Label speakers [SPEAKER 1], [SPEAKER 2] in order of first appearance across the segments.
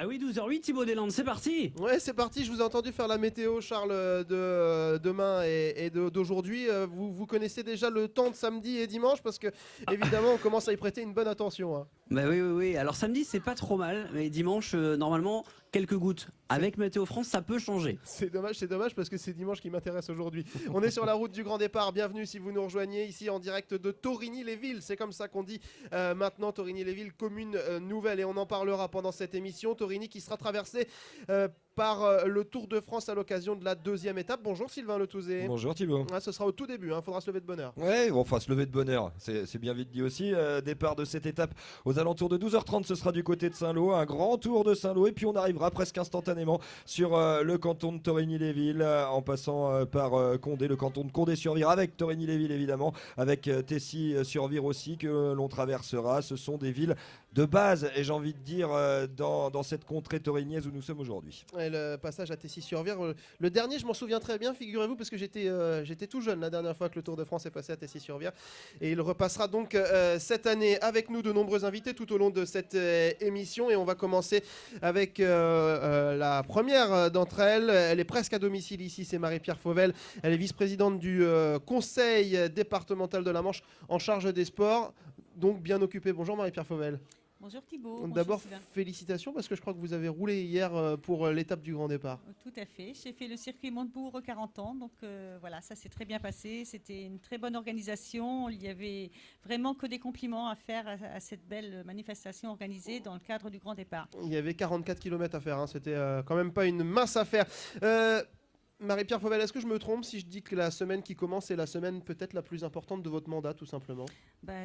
[SPEAKER 1] Ah oui, 12h08, Thibaut Deslandes, c'est parti.
[SPEAKER 2] Ouais, c'est parti, je vous ai entendu faire la météo, Charles, de demain et d'aujourd'hui. Vous connaissez déjà le temps de samedi et dimanche parce que, évidemment, on commence à y prêter une bonne attention, hein.
[SPEAKER 1] Bah oui. Alors samedi, c'est pas trop mal, mais dimanche, normalement, quelques gouttes. Avec Météo France, ça peut changer.
[SPEAKER 2] C'est dommage parce que c'est dimanche qui m'intéresse aujourd'hui. On est sur la route du Grand Départ. Bienvenue si vous nous rejoignez ici en direct de Torigny-les-Villes. C'est comme ça qu'on dit maintenant, Torigny-les-Villes, commune nouvelle. Et on en parlera pendant cette émission. Torigny qui sera traversée par le Tour de France à l'occasion de la deuxième étape. Bonjour Sylvain Letouzé.
[SPEAKER 3] Bonjour Thibaut.
[SPEAKER 2] Ah, ce sera au tout début, il faudra se lever de bonne heure.
[SPEAKER 3] Ouais, bon, enfin se lever de bonne heure, c'est bien vite dit aussi. Départ de cette étape aux alentours de 12h30, ce sera du côté de Saint-Lô, un grand tour de Saint-Lô, et puis on arrivera presque instantanément sur le canton de Torigny-les-Villes, en passant par Condé, le canton de Condé-sur-Vire, avec Torigny-les-Villes évidemment, avec Tessy-sur-Vire aussi que l'on traversera. Ce sont des villes de base, et j'ai envie de dire dans cette contrée torignaise où nous sommes aujourd'hui.
[SPEAKER 2] Et le passage à Tessy-sur-Vire, le dernier, je m'en souviens très bien, figurez-vous, parce que j'étais tout jeune la dernière fois que le Tour de France est passé à Tessy-sur-Vire. Et il repassera donc cette année avec nous, de nombreux invités tout au long de cette émission. Et on va commencer avec la première d'entre elles. Elle est presque à domicile ici, c'est Marie-Pierre Fauvel. Elle est vice-présidente du conseil départemental de la Manche en charge des sports, donc bien occupée. Bonjour Marie-Pierre Fauvel.
[SPEAKER 4] Bonjour Thibaut.
[SPEAKER 2] D'abord,
[SPEAKER 4] Bonjour Sylvain.
[SPEAKER 2] félicitations parce que je crois que vous avez roulé hier pour l'étape du Grand Départ.
[SPEAKER 4] Tout à fait. J'ai fait le circuit Montebourg 40 ans. Donc voilà, ça s'est très bien passé. C'était une très bonne organisation. Il y avait vraiment que des compliments à faire à cette belle manifestation organisée dans le cadre du Grand Départ.
[SPEAKER 2] Il y avait 44 km à faire. C'était quand même pas une mince affaire. Marie-Pierre Fauvel, est-ce que je me trompe si je dis que la semaine qui commence est la semaine peut-être la plus importante de votre mandat, tout simplement?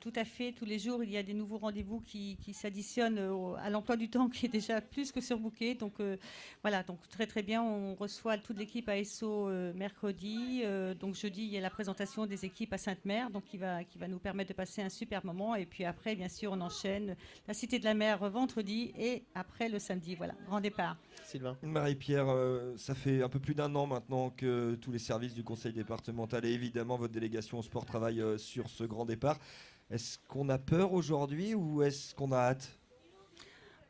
[SPEAKER 4] Tout à fait. Tous les jours, il y a des nouveaux rendez-vous qui s'additionnent à l'emploi du temps qui est déjà plus que surbooké. Donc voilà, donc très très bien. On reçoit toute l'équipe à ESSO mercredi. Donc jeudi, il y a la présentation des équipes à Sainte-Mère, donc qui va nous permettre de passer un super moment. Et puis après, bien sûr, on enchaîne la Cité de la Mer vendredi et après le samedi. Voilà, Grand Départ.
[SPEAKER 2] Sylvain.
[SPEAKER 3] Marie-Pierre, ça fait un peu plus d'un an maintenant que tous les services du conseil départemental et évidemment votre délégation au sport travaillent sur ce grand départ. Est-ce qu'on a peur aujourd'hui ou est-ce qu'on a hâte ?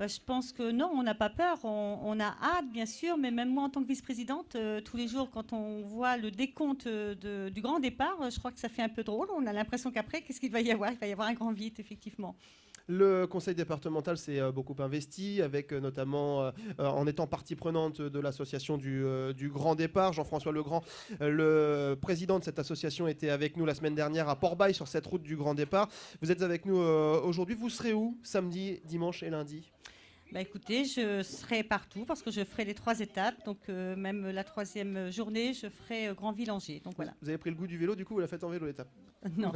[SPEAKER 4] Je pense que non, on n'a pas peur. On a hâte, bien sûr, mais même moi, en tant que vice-présidente, tous les jours, quand on voit le décompte du grand départ, je crois que ça fait un peu drôle. On a l'impression qu'après, qu'est-ce qu'il va y avoir ? Il va y avoir un grand vide, effectivement.
[SPEAKER 2] Le conseil départemental s'est beaucoup investi, avec notamment en étant partie prenante de l'association du Grand Départ. Jean-François Legrand, le président de cette association, était avec nous la semaine dernière à Port-Bail sur cette route du Grand Départ. Vous êtes avec nous aujourd'hui. Vous serez où samedi, dimanche et lundi ?
[SPEAKER 4] Écoutez, je serai partout parce que je ferai les 3 étapes. Donc même la 3e journée, je ferai Granville-Angers. Donc voilà.
[SPEAKER 2] Vous avez pris le goût du vélo, du coup, vous la faites en vélo l'étape?
[SPEAKER 4] Non.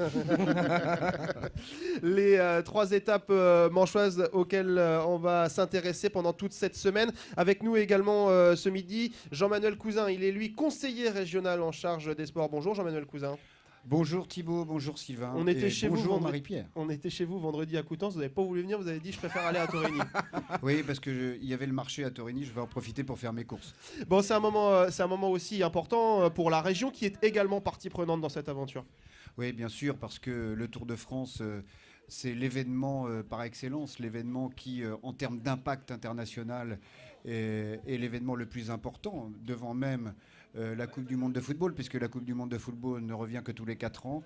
[SPEAKER 2] Les 3 étapes manchoises auxquelles on va s'intéresser pendant toute cette semaine. Avec nous également ce midi, Jean-Manuel Cousin. Il est lui conseiller régional en charge des sports. Bonjour Jean-Manuel Cousin.
[SPEAKER 5] Bonjour Thibaut, bonjour Sylvain.
[SPEAKER 2] On était chez
[SPEAKER 5] bonjour
[SPEAKER 2] vous
[SPEAKER 5] Marie-Pierre.
[SPEAKER 2] On était chez vous vendredi à Coutances, vous n'avez pas voulu venir, vous avez dit je préfère aller à Torigny.
[SPEAKER 5] Oui, parce qu'il y avait le marché à Torigny, je vais en profiter pour faire mes courses.
[SPEAKER 2] Bon, c'est un moment aussi important pour la région qui est également partie prenante dans cette aventure.
[SPEAKER 5] Oui, bien sûr, parce que le Tour de France, c'est l'événement par excellence, l'événement qui, en termes d'impact international, est l'événement le plus important, devant même la Coupe du Monde de football, puisque la Coupe du Monde de football ne revient que tous les 4 ans.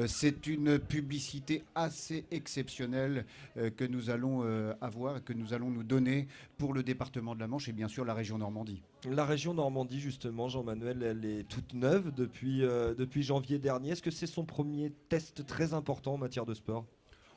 [SPEAKER 5] C'est une publicité assez exceptionnelle que nous allons avoir, que nous allons nous donner pour le département de la Manche et bien sûr la région Normandie.
[SPEAKER 3] La région Normandie, justement, Jean-Manuel, elle est toute neuve depuis janvier dernier. Est-ce que c'est son premier test très important en matière de sport ?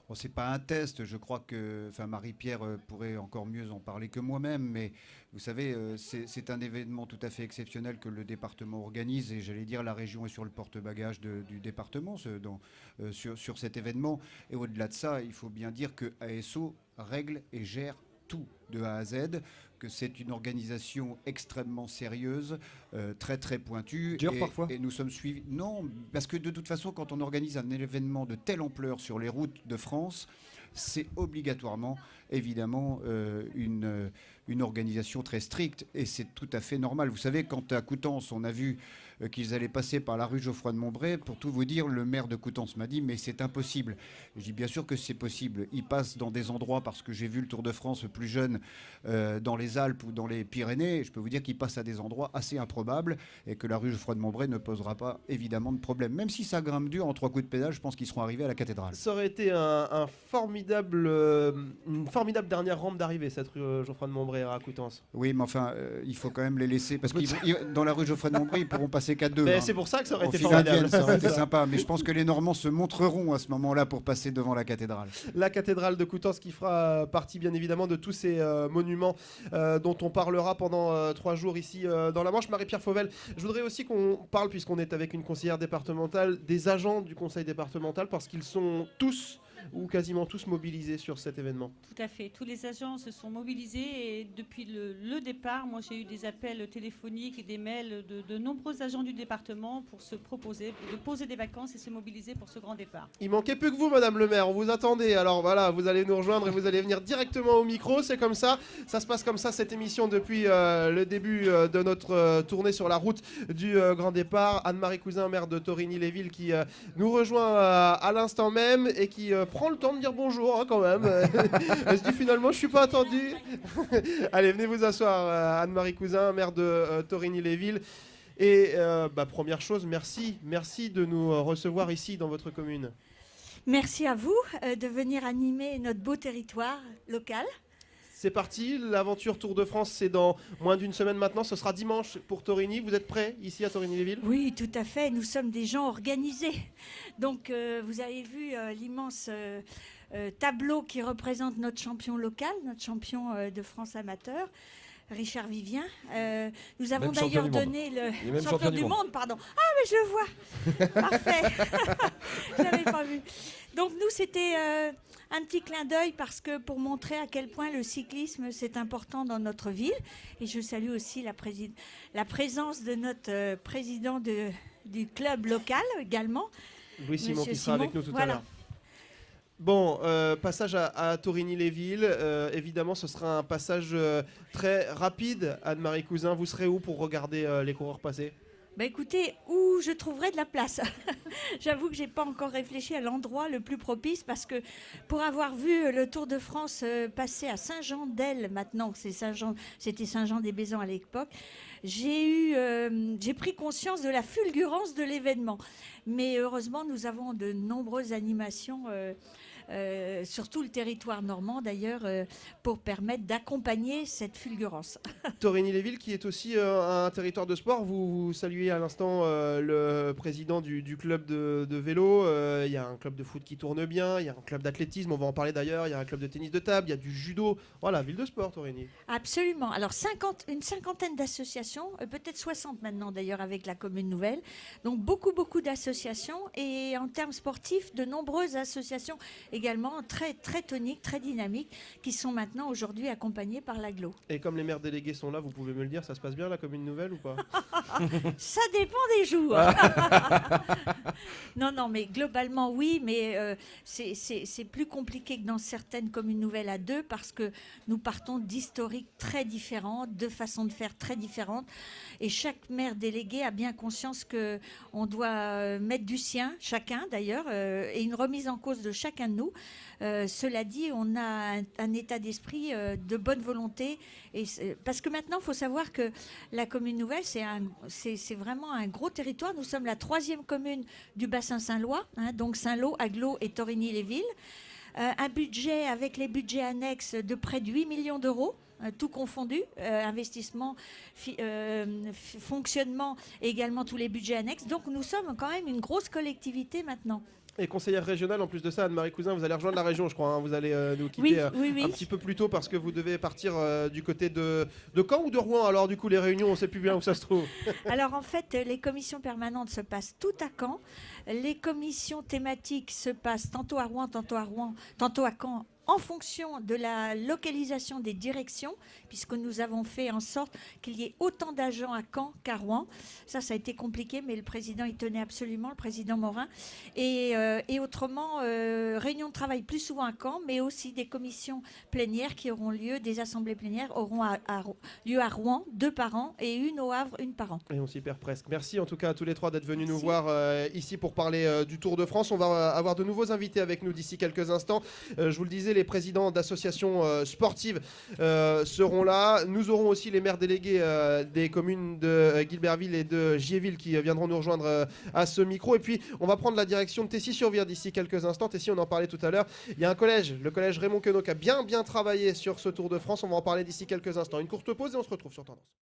[SPEAKER 5] Bon, c'est pas un test, je crois que Marie-Pierre pourrait encore mieux en parler que moi-même, mais vous savez, c'est un événement tout à fait exceptionnel que le département organise et j'allais dire la région est sur le porte-bagages du département sur cet événement. Et au-delà de ça, il faut bien dire que ASO règle et gère tout de A à Z, que c'est une organisation extrêmement sérieuse, très très pointue.
[SPEAKER 3] Dur parfois.
[SPEAKER 5] Et nous sommes suivis. Non, parce que de toute façon, quand on organise un événement de telle ampleur sur les routes de France, c'est obligatoirement, évidemment, une une organisation très stricte et c'est tout à fait normal. Vous savez, quand à Coutances, on a vu qu'ils allaient passer par la rue Geoffroy-de-Montbray, pour tout vous dire, le maire de Coutances m'a dit mais c'est impossible. Je dis bien sûr que c'est possible. Ils passent dans des endroits, parce que j'ai vu le Tour de France plus jeune dans les Alpes ou dans les Pyrénées, je peux vous dire qu'ils passent à des endroits assez improbables et que la rue Geoffroy-de-Montbray ne posera pas évidemment de problème. Même si ça grimpe dur en 3 coups de pédale, je pense qu'ils seront arrivés à la cathédrale.
[SPEAKER 2] Ça aurait été une formidable dernière rampe d'arrivée, cette rue Geoffroy-de-Montbray à Coutances.
[SPEAKER 5] Oui, mais enfin, il faut quand même les laisser, parce que dans la rue Geoffroy-de-Montbray, ils pourront passer 4-2.
[SPEAKER 2] Mais
[SPEAKER 5] hein.
[SPEAKER 2] c'est pour ça que ça aurait
[SPEAKER 5] Au
[SPEAKER 2] été
[SPEAKER 5] final,
[SPEAKER 2] formidable.
[SPEAKER 5] ça aurait été sympa, mais je pense que les Normands se montreront à ce moment-là pour passer devant la cathédrale.
[SPEAKER 2] La cathédrale de Coutances qui fera partie bien évidemment de tous ces monuments dont on parlera pendant 3 jours ici dans la Manche. Marie-Pierre Fauvel, je voudrais aussi qu'on parle, puisqu'on est avec une conseillère départementale, des agents du conseil départemental, parce qu'ils sont tous ou quasiment tous mobilisés sur cet événement.
[SPEAKER 4] Tout à fait. Tous les agents se sont mobilisés et depuis le départ, moi j'ai eu des appels téléphoniques et des mails de nombreux agents du département pour se proposer de poser des vacances et se mobiliser pour ce grand départ.
[SPEAKER 2] Il manquait plus que vous, Madame le maire, on vous attendait. Alors voilà, vous allez nous rejoindre et vous allez venir directement au micro, c'est comme ça. Ça se passe comme ça, cette émission, depuis le début de notre tournée sur la route du grand départ. Anne-Marie Cousin, maire de Torigny-les-Villes, qui nous rejoint à l'instant même et qui prend le temps de dire bonjour quand même. Elle se dit finalement, je suis pas attendu. Allez, venez vous asseoir, Anne-Marie Cousin, maire de Torigny-les-Villes. Et première chose, merci de nous recevoir ici dans votre commune.
[SPEAKER 6] Merci à vous de venir animer notre beau territoire local.
[SPEAKER 2] C'est parti, l'aventure Tour de France, c'est dans moins d'une semaine maintenant. Ce sera dimanche pour Torigny. Vous êtes prêts ici à Torigny-les-Villes ?
[SPEAKER 6] Oui, tout à fait. Nous sommes des gens organisés. Donc, vous avez vu l'immense tableau qui représente notre champion local, notre champion de France amateur, Richard Vivien. Nous avons d'ailleurs donné le champion du monde, pardon. Ah, mais je le vois. Parfait. Je l'avais pas vu. Donc nous, c'était un petit clin d'œil parce que pour montrer à quel point le cyclisme, c'est important dans notre ville. Et je salue aussi la présence de notre président du club local également.
[SPEAKER 2] Louis Simon, qui sera avec nous tout à
[SPEAKER 6] voilà.
[SPEAKER 2] l'heure. Bon, passage à Torigny-les-Villes. Évidemment, ce sera un passage très rapide. Anne-Marie Cousin, vous serez où pour regarder les coureurs passer ?
[SPEAKER 6] Bah écoutez, où je trouverai de la place. J'avoue que j'ai pas encore réfléchi à l'endroit le plus propice parce que pour avoir vu le Tour de France passer à Saint-Jean-d'Elle, maintenant c'était Saint-Jean-des-Baisans à l'époque, j'ai pris conscience de la fulgurance de l'événement. Mais heureusement, nous avons de nombreuses animations sur tout le territoire normand d'ailleurs pour permettre d'accompagner cette fulgurance.
[SPEAKER 2] Torigny-les-Villes qui est aussi un territoire de sport. Vous saluez à l'instant le président du club de vélo. Il y a un club de foot qui tourne bien, il y a un club d'athlétisme, on va en parler d'ailleurs, il y a un club de tennis de table, il y a du judo. Voilà, ville de sport Torigny.
[SPEAKER 6] Absolument. Alors une cinquantaine d'associations, peut-être 60 maintenant d'ailleurs avec la commune nouvelle. Donc beaucoup d'associations et en termes sportifs, de nombreuses associations également très, très toniques, très dynamiques, qui sont maintenant aujourd'hui accompagnées par l'AGLO.
[SPEAKER 2] Et comme les maires délégués sont là, vous pouvez me le dire, ça se passe bien la commune nouvelle ou pas ?
[SPEAKER 6] Ça dépend des jours. Non, mais globalement oui, mais c'est plus compliqué que dans certaines communes nouvelles à deux parce que nous partons d'historiques très différents, de façons de faire très différentes. Et chaque maire délégué a bien conscience qu'on doit mettre du sien, chacun d'ailleurs, et une remise en cause de chacun de nous. Cela dit, on a un état d'esprit de bonne volonté. Parce que maintenant, il faut savoir que la commune nouvelle, c'est vraiment un gros territoire. Nous sommes la 3e commune du bassin Saint-Lois, donc Saint-Lô, Aglo et Torigny-les-Villes. Un budget avec les budgets annexes de près de 8 millions d'euros. Tout confondu, investissement, fonctionnement et également tous les budgets annexes. Donc nous sommes quand même une grosse collectivité maintenant.
[SPEAKER 2] Et conseillère régionale, en plus de ça, Anne-Marie Cousin, vous allez rejoindre la région, je crois. Vous allez nous quitter
[SPEAKER 6] oui.
[SPEAKER 2] un petit peu plus tôt parce que vous devez partir du côté de Caen ou de Rouen. Alors du coup, les réunions, on ne sait plus bien où ça se trouve.
[SPEAKER 6] Alors en fait, les commissions permanentes se passent toutes à Caen. Les commissions thématiques se passent tantôt à Rouen, tantôt à Caen, en fonction de la localisation des directions, puisque nous avons fait en sorte qu'il y ait autant d'agents à Caen qu'à Rouen. Ça a été compliqué, mais le président y tenait absolument, le président Morin. Et autrement, réunions de travail plus souvent à Caen, mais aussi des commissions plénières qui auront lieu, des assemblées plénières auront lieu à Rouen, 2 par an, et une au Havre, 1 par an.
[SPEAKER 2] Et on s'y perd presque. Merci en tout cas à tous les 3 d'être venus nous voir ici pour parler du Tour de France. On va avoir de nouveaux invités avec nous d'ici quelques instants. Je vous le disais, les présidents d'associations sportives seront là. Nous aurons aussi les maires délégués des communes de Guilberville et de Giéville qui viendront nous rejoindre à ce micro. Et puis, on va prendre la direction de Tessy-sur-Vire d'ici quelques instants. Tessy, on en parlait tout à l'heure. Il y a un collège, le collège Raymond Queneau, qui a bien travaillé sur ce Tour de France. On va en parler d'ici quelques instants. Une courte pause et on se retrouve sur Tendance.